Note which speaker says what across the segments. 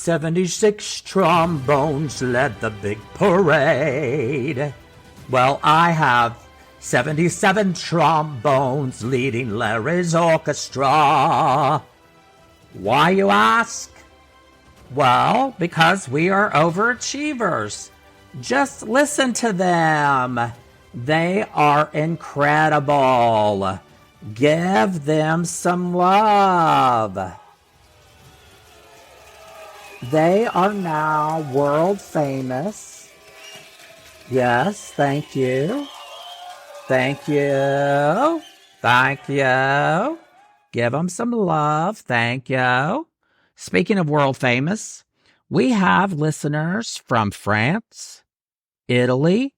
Speaker 1: 76 trombones led the big parade. Well, I have 77 trombones leading Larry's orchestra. Why, you ask? Well, because we are overachievers. Just listen to them. They are incredible. Give them some love. They are now world famous. Yes, thank you. Thank you. Thank you. Give them some love. Thank you. Speaking of world famous, we have listeners from France, Italy,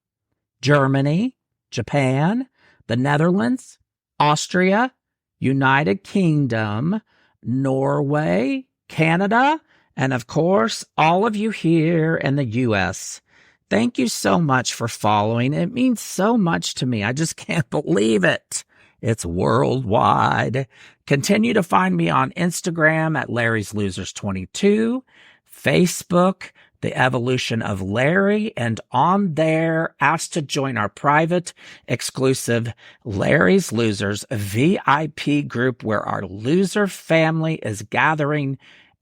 Speaker 1: Germany, Japan, the Netherlands, Austria, United Kingdom, Norway, Canada, and of course, all of you here in the U.S. Thank you so much for following. It means so much to me. I just can't believe it. It's worldwide. Continue to find me on Instagram at Larry's Losers 22, Facebook, The Evolution of Larry, and on there, ask to join our private, exclusive Larry's Losers VIP group where our loser family is gathering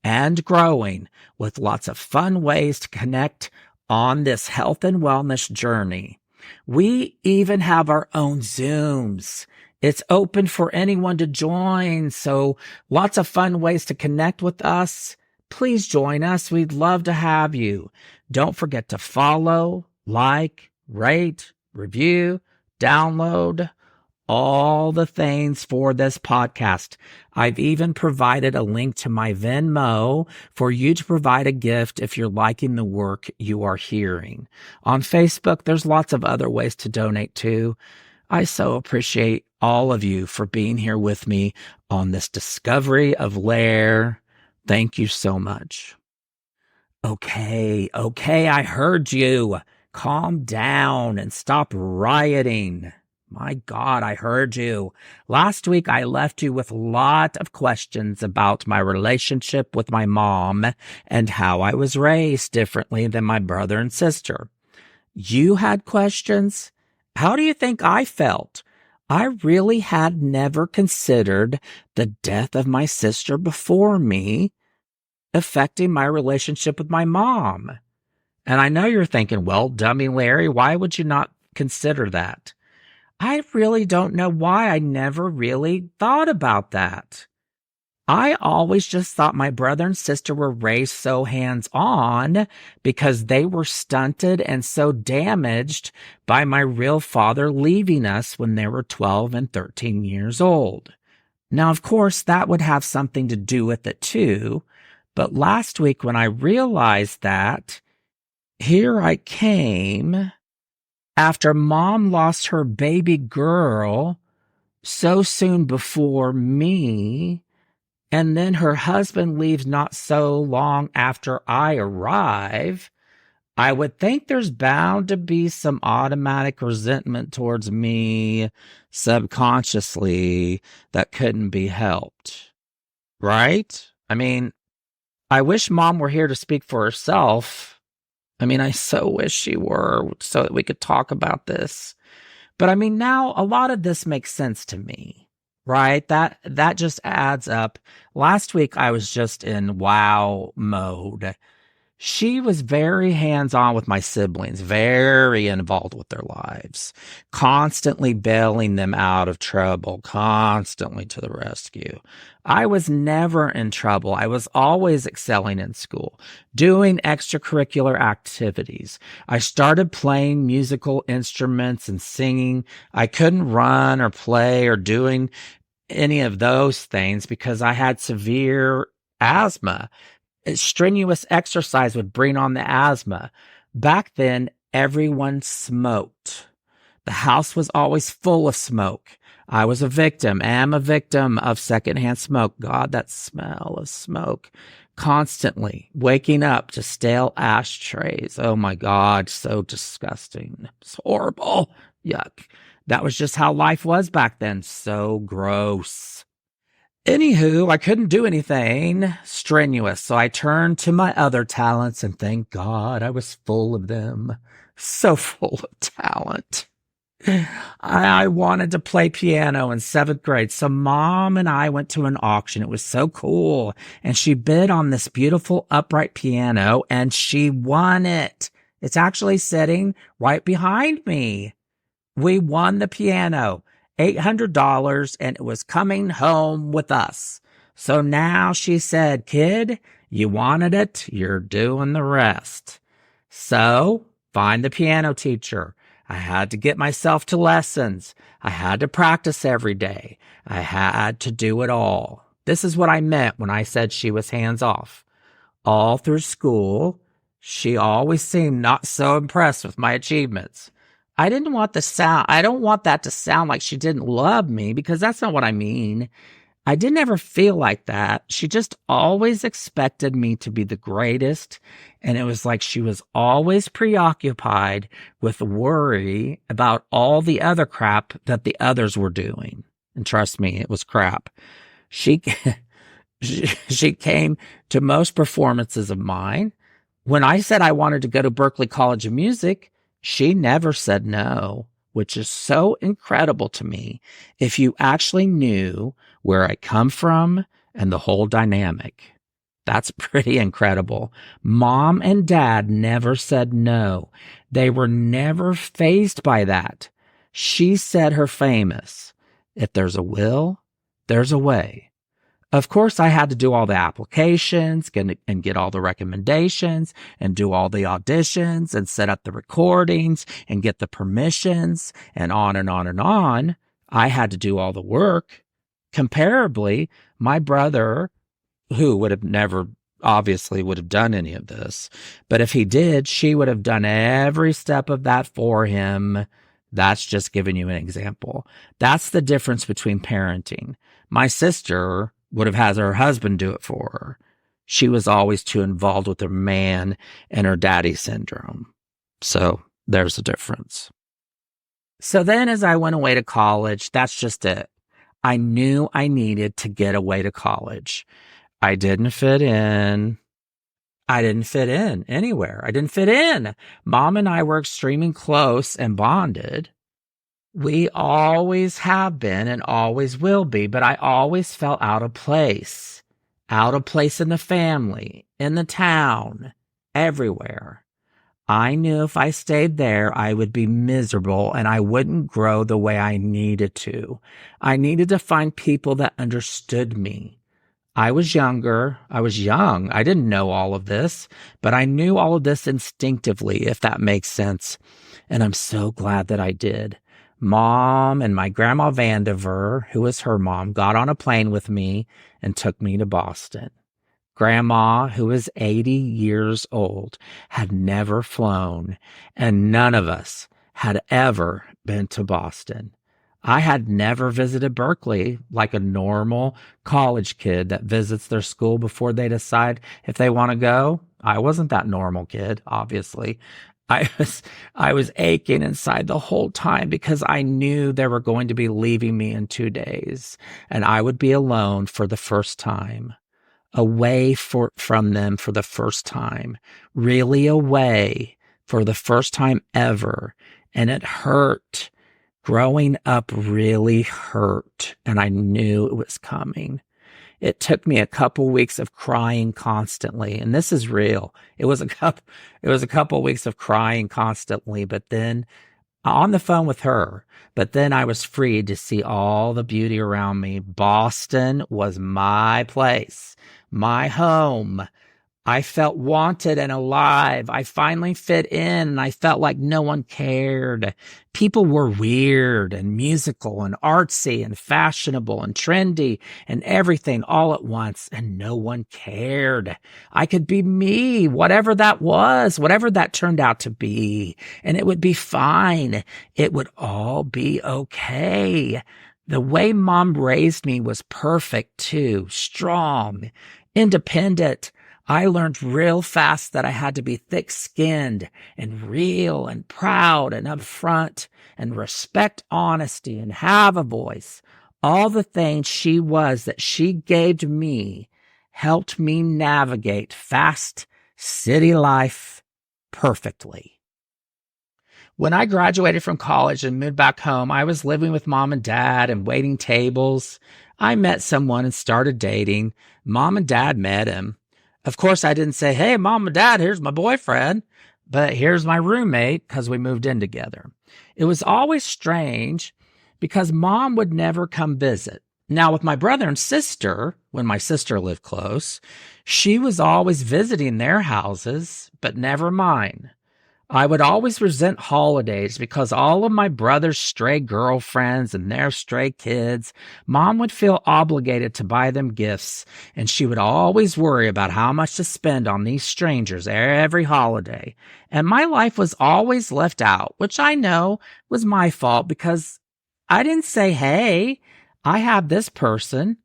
Speaker 1: and growing with lots of fun ways to connect on this health and wellness journey. We even have our own Zooms. It's open for anyone to join, so lots of fun ways to connect with us. Please join us. We'd love to have you. Don't forget to follow, like, rate, review, download, all the things for this podcast. I've even provided a link to my Venmo for you to provide a gift if you're liking the work you are hearing. On Facebook, there's lots of other ways to donate too. I so appreciate all of you for being here with me on this discovery of Lair. Thank you so much. Okay, I heard you. Calm down and stop rioting. My God, I heard you. Last week, I left you with a lot of questions about my relationship with my mom and how I was raised differently than my brother and sister. You had questions? How do you think I felt? I really had never considered the death of my sister before me affecting my relationship with my mom. And I know you're thinking, well, dummy Larry, why would you not consider that? I really don't know why I never really thought about that. I always just thought my brother and sister were raised so hands-on because they were stunted and so damaged by my real father leaving us when they were 12 and 13 years old. Now, of course, that would have something to do with it too, but last week when I realized that, here I came after Mom lost her baby girl so soon before me, and then her husband leaves not so long after I arrive. I would think there's bound to be some automatic resentment towards me subconsciously that couldn't be helped. Right? I mean, I wish Mom were here to speak for herself. I mean, I so wish she were so that we could talk about this. But I mean, now a lot of this makes sense to me, right? That just adds up. Last week, I was just in wow mode. She was very hands-on with my siblings, very involved with their lives, constantly bailing them out of trouble, constantly to the rescue. I was never in trouble. I was always excelling in school, doing extracurricular activities. I started playing musical instruments and singing. I couldn't run or play or doing any of those things because I had severe asthma. Strenuous exercise would bring on the asthma. Back then, everyone smoked. The house was always full of smoke. I was am a victim of secondhand smoke. God, that smell of smoke. Constantly waking up to stale ashtrays. Oh my God, so disgusting. It's horrible. Yuck. That was just how life was back then. So gross. Anywho, I couldn't do anything strenuous, so I turned to my other talents, and thank God I was full of them. So full of talent. I wanted to play piano in seventh grade. So mom and I went to an auction. It was so cool. And she bid on this beautiful upright piano and she won it. It's actually sitting right behind me. We won the piano, $800, and it was coming home with us. So now she said, kid, you wanted it. You're doing the rest. So find the piano teacher. I had to get myself to lessons. I had to practice every day. I had to do it all. This is what I meant when I said she was hands off. All through school, she always seemed not so impressed with my achievements. I don't want that to sound like she didn't love me, because that's not what I mean. I didn't ever feel like that. She just always expected me to be the greatest. And it was like she was always preoccupied with worry about all the other crap that the others were doing. And trust me, it was crap. She, she came to most performances of mine. When I said I wanted to go to Berklee College of Music, she never said no, which is so incredible to me if you actually knew where I come from and the whole dynamic. That's pretty incredible. Mom and dad never said no. They were never fazed by that. She said her famous, if there's a will, there's a way. Of course, I had to do all the applications and get all the recommendations and do all the auditions and set up the recordings and get the permissions and on and on and on. I had to do all the work. Comparably, my brother, who would have never obviously would have done any of this, but if he did, she would have done every step of that for him. That's just giving you an example. That's the difference between parenting. My sister would have had her husband do it for her. She was always too involved with her man and her daddy syndrome. So there's a difference. So then as I went away to college, that's just it. I knew I needed to get away to college. I didn't fit in. I didn't fit in anywhere. I didn't fit in. Mom and I were extremely close and bonded. We always have been and always will be, but I always felt out of place in the family, in the town, everywhere. I knew if I stayed there, I would be miserable and I wouldn't grow the way I needed to. I needed to find people that understood me. I was younger. I was young. I didn't know all of this, but I knew all of this instinctively, if that makes sense. And I'm so glad that I did. Mom and my grandma Vandiver, who was her mom, got on a plane with me and took me to Boston. Grandma, who was 80 years old, had never flown, and none of us had ever been to Boston. I had never visited Berklee like a normal college kid that visits their school before they decide if they want to go. I wasn't that normal kid, obviously. I was aching inside the whole time because I knew they were going to be leaving me in 2 days, and I would be alone for the first time, away from them for the first time, really away for the first time ever, and it hurt. Growing up really hurt, and I knew it was coming. It took me a couple weeks of crying constantly, and this is real. It was a couple weeks of crying constantly, but then on the phone with her, but then I was free to see all the beauty around me. Boston was my place, my home. I felt wanted and alive. I finally fit in and I felt like no one cared. People were weird and musical and artsy and fashionable and trendy and everything all at once, and no one cared. I could be me, whatever that was, whatever that turned out to be, and it would be fine. It would all be okay. The way Mom raised me was perfect too, strong, independent. I learned real fast that I had to be thick-skinned and real and proud and upfront and respect honesty and have a voice. All the things she was that she gave to me helped me navigate fast city life perfectly. When I graduated from college and moved back home, I was living with mom and dad and waiting tables. I met someone and started dating. Mom and dad met him. Of course, I didn't say, hey, mom and dad, here's my boyfriend, but here's my roommate because we moved in together. It was always strange because mom would never come visit. Now, with my brother and sister, when my sister lived close, she was always visiting their houses, but never mine. I would always resent holidays because all of my brother's stray girlfriends and their stray kids, mom would feel obligated to buy them gifts, and she would always worry about how much to spend on these strangers every holiday. And my life was always left out, which I know was my fault because I didn't say, hey, I have this person,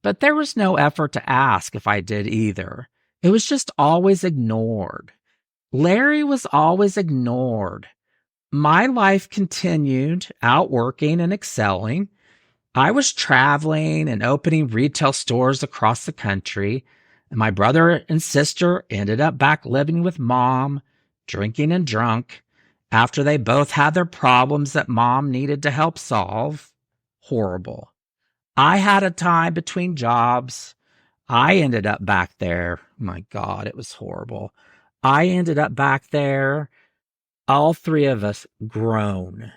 Speaker 1: but there was no effort to ask if I did either. It was just always ignored. Larry was always ignored. My life continued out working and excelling. I was traveling and opening retail stores across the country. And my brother and sister ended up back living with mom, drinking and drunk, after they both had their problems that mom needed to help solve. Horrible. I had a time between jobs. I ended up back there. My God, it was horrible. I ended up back there, all three of us grown.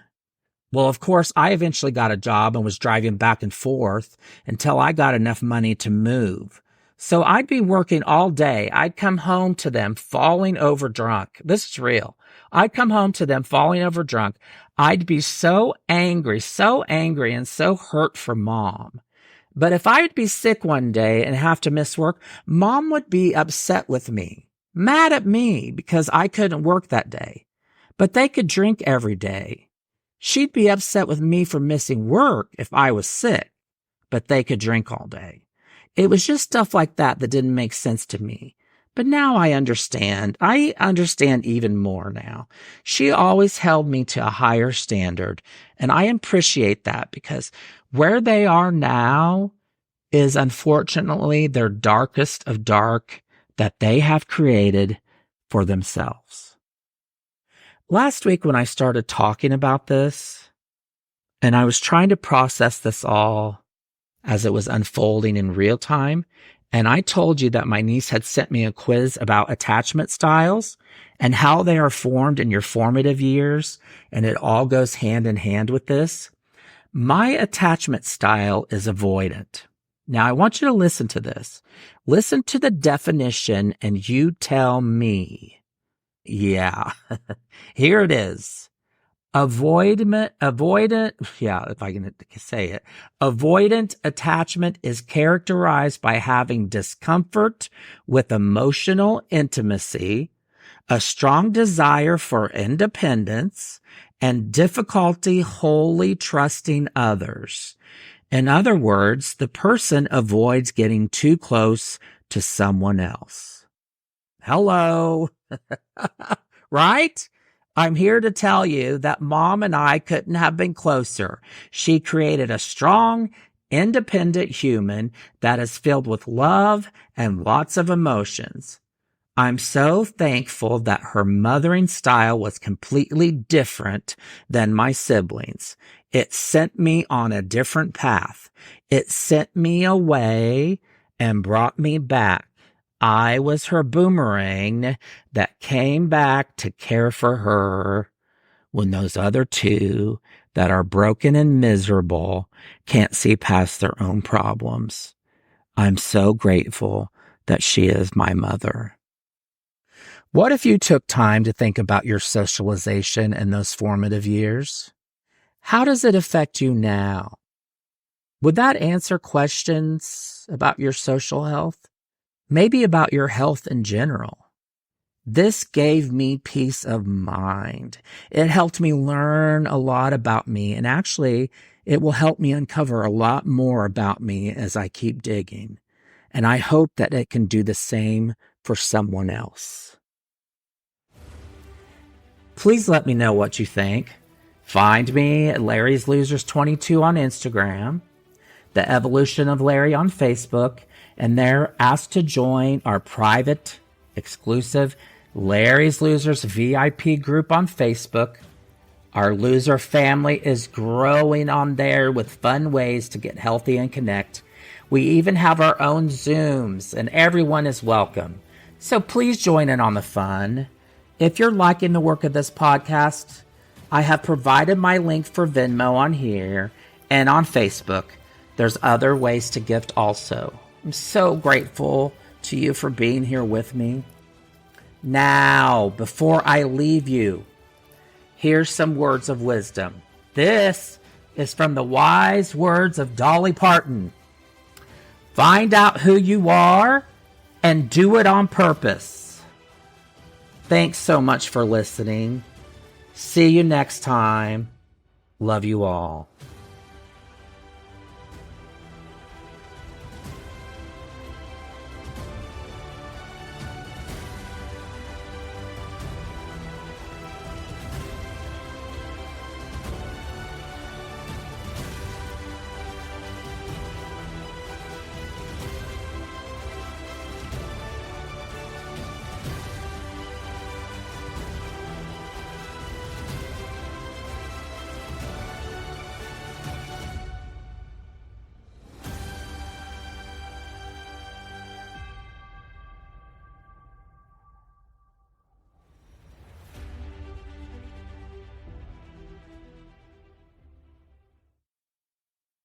Speaker 1: Well, of course, I eventually got a job and was driving back and forth until I got enough money to move. So I'd be working all day. I'd come home to them falling over drunk. This is real. I'd come home to them falling over drunk. I'd be so angry and so hurt for mom. But if I would be sick one day and have to miss work, mom would be upset with me, mad at me because I couldn't work that day. But they could drink every day. She'd be upset with me for missing work if I was sick, but they could drink all day. It was just stuff like that that didn't make sense to me. But now I understand. I understand even more now. She always held me to a higher standard, and I appreciate that because where they are now is unfortunately their darkest of dark that they have created for themselves. Last week when I started talking about this, and I was trying to process this all as it was unfolding in real time, and I told you that my niece had sent me a quiz about attachment styles and how they are formed in your formative years, and it all goes hand in hand with this. My attachment style is avoidant. Now, I want you to listen to this. Listen to the definition and you tell me. Yeah, here it is. Avoidant, yeah, if I can say it. Avoidant attachment is characterized by having discomfort with emotional intimacy, a strong desire for independence, and difficulty wholly trusting others. In other words, the person avoids getting too close to someone else. Hello. Right? I'm here to tell you that mom and I couldn't have been closer. She created a strong, independent human that is filled with love and lots of emotions. I'm so thankful that her mothering style was completely different than my siblings. It sent me on a different path. It sent me away and brought me back. I was her boomerang that came back to care for her when those other two that are broken and miserable can't see past their own problems. I'm so grateful that she is my mother. What if you took time to think about your socialization in those formative years? How does it affect you now? Would that answer questions about your social health? Maybe about your health in general. This gave me peace of mind. It helped me learn a lot about me, and actually, it will help me uncover a lot more about me as I keep digging. And I hope that it can do the same for someone else. Please let me know what you think. Find me at Larry's Losers 22 on Instagram. The Evolution of Larry on Facebook, and they're asked to join our private, exclusive Larry's Losers VIP group on Facebook. Our loser family is growing on there with fun ways to get healthy and connect. We even have our own Zooms, and everyone is welcome. So please join in on the fun. If you're liking the work of this podcast, I have provided my link for Venmo on here and on Facebook. There's other ways to gift also. I'm so grateful to you for being here with me. Now, before I leave you, here's some words of wisdom. This is from the wise words of Dolly Parton. Find out who you are and do it on purpose. Thanks so much for listening. See you next time. Love you all.